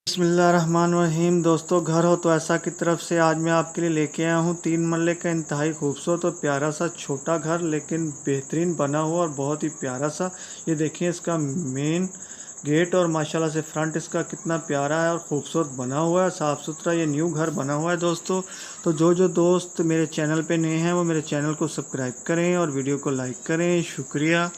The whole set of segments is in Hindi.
बिस्मिल्लाहिर्रहमानिर्रहीम। दोस्तों, घर हो तो ऐसा की तरफ से आज मैं आपके लिए लेके आया हूँ 3 मरले का इंतहाई खूबसूरत और प्यारा सा छोटा घर, लेकिन बेहतरीन बना हुआ और बहुत ही प्यारा सा। ये देखिए इसका मेन गेट और माशाल्लाह से फ्रंट इसका कितना प्यारा है और ख़ूबसूरत बना हुआ है, साफ़ सुथरा। ये न्यू घर बना हुआ है दोस्तों। तो जो दोस्त मेरे चैनल पे नए हैं वो मेरे चैनल को सब्सक्राइब करें और वीडियो को लाइक करें। शुक्रिया।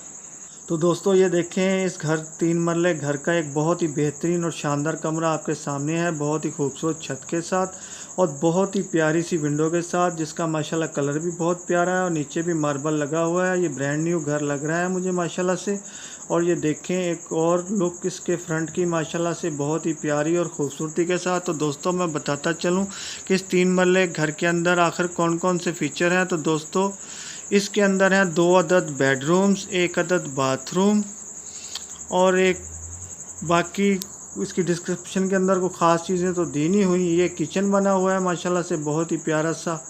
तो दोस्तों, ये देखें इस घर 3 मरले घर का एक बहुत ही बेहतरीन और शानदार कमरा आपके सामने है, बहुत ही खूबसूरत छत के साथ और बहुत ही प्यारी सी विंडो के साथ, जिसका माशाल्लाह कलर भी बहुत प्यारा है और नीचे भी मार्बल लगा हुआ है। ये ब्रांड न्यू घर लग रहा है मुझे माशाल्लाह से। और ये देखें एक और लुक इसके फ्रंट की माशाल्लाह से बहुत ही प्यारी और ख़ूबसूरती के साथ। तो दोस्तों, मैं बताता चलूँ कि इस 3 मरले घर के अंदर आखिर कौन कौन से फ़ीचर हैं। तो दोस्तों, इसके अंदर हैं 2 अदद बेडरूम्स, 1 अदद बाथरूम और एक बाकी इसकी डिस्क्रिप्शन के अंदर को ख़ास चीज़ें तो दी नहीं हुई। ये किचन बना हुआ है माशाल्लाह से बहुत ही प्यारा सा।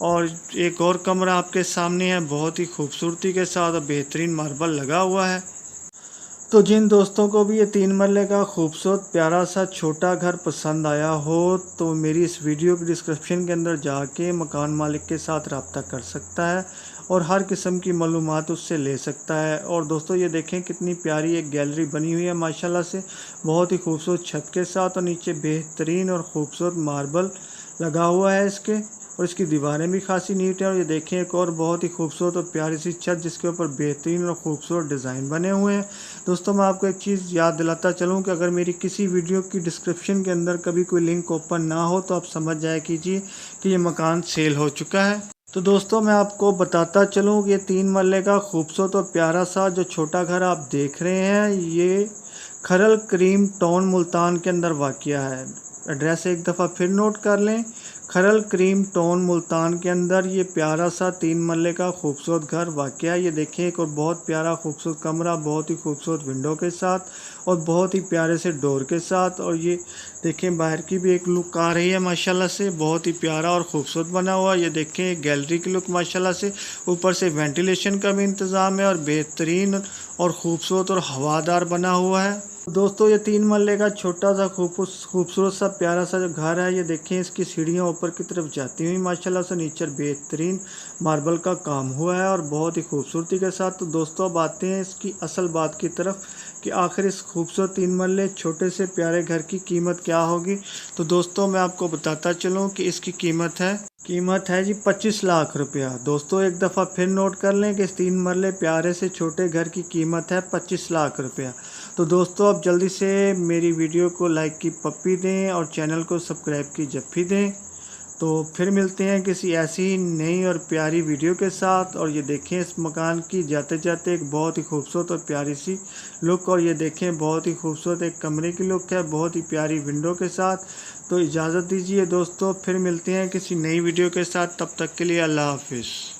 और एक और कमरा आपके सामने है बहुत ही खूबसूरती के साथ और बेहतरीन मार्बल लगा हुआ है। तो जिन दोस्तों को भी ये 3 मरले का खूबसूरत प्यारा सा छोटा घर पसंद आया हो तो मेरी इस वीडियो की डिस्क्रिप्शन के अंदर जाके मकान मालिक के साथ रब्ता कर सकता है और हर किस्म की मालूमात उससे ले सकता है। और दोस्तों, ये देखें कितनी प्यारी एक गैलरी बनी हुई है माशाल्लाह से, बहुत ही खूबसूरत छत के साथ और नीचे बेहतरीन और ख़ूबसूरत मार्बल लगा हुआ है इसके। और इसकी दीवारें भी खासी नीट है। और ये देखें एक और बहुत ही खूबसूरत और प्यारी सी छत जिसके ऊपर बेहतरीन और ख़ूबसूरत डिज़ाइन बने हुए हैं। दोस्तों, मैं आपको एक चीज़ याद दिलाता चलूँ कि अगर मेरी किसी वीडियो की डिस्क्रिप्शन के अंदर कभी कोई लिंक ओपन ना हो तो आप समझ जाए कीजिए कि ये मकान सेल हो चुका है। तो दोस्तों, मैं आपको बताता चलूँ कि ये 3 मरले का खूबसूरत और प्यारा सा जो छोटा घर आप देख रहे हैं ये खरल करीम टाउन मुल्तान के अंदर वाक़या है। एड्रेस एक दफ़ा फिर नोट कर लें, खरल करीम टाउन मुल्तान के अंदर ये प्यारा सा 3 मरले का खूबसूरत घर वाक़या है। ये देखें एक और बहुत प्यारा खूबसूरत कमरा, बहुत ही खूबसूरत विंडो के साथ और बहुत ही प्यारे से डोर के साथ। और ये देखें बाहर की भी एक लुक आ रही है माशाल्लाह से, बहुत ही प्यारा और ख़ूबसूरत बना हुआ। ये देखें गैलरी की लुक माशाल्लाह से, ऊपर से वेंटिलेशन का भी इंतज़ाम है और बेहतरीन और ख़ूबसूरत और हवादार बना हुआ है। दोस्तों, ये 3 मरले का छोटा सा खूबसूरत सा प्यारा सा जो घर है, ये देखें इसकी सीढ़ियाँ ऊपर की तरफ जाती हुई माशाल्लाह से, नीचे बेहतरीन मार्बल का काम हुआ है और बहुत ही खूबसूरती के साथ। तो दोस्तों, अब आते हैं इसकी असल बात की तरफ कि आखिर इस खूबसूरत 3 मरले छोटे से प्यारे घर की कीमत क्या होगी। तो दोस्तों, मैं आपको बताता चलूँ कि इसकी कीमत है जी 25 लाख रुपया। दोस्तों, एक दफ़ा फिर नोट कर लें कि इस 3 मरले प्यारे से छोटे घर की कीमत है 25 लाख रुपया। तो दोस्तों, अब जल्दी से मेरी वीडियो को लाइक की पप्पी दें और चैनल को सब्सक्राइब की जप्फी दें। तो फिर मिलते हैं किसी ऐसी ही नई और प्यारी वीडियो के साथ। और ये देखें इस मकान की जाते जाते एक बहुत ही खूबसूरत और प्यारी सी लुक। और ये देखें बहुत ही खूबसूरत एक कमरे की लुक है, बहुत ही प्यारी विंडो के साथ। तो इजाज़त दीजिए दोस्तों, फिर मिलते हैं किसी नई वीडियो के साथ। तब तक के लिए अल्लाह हाफिज़।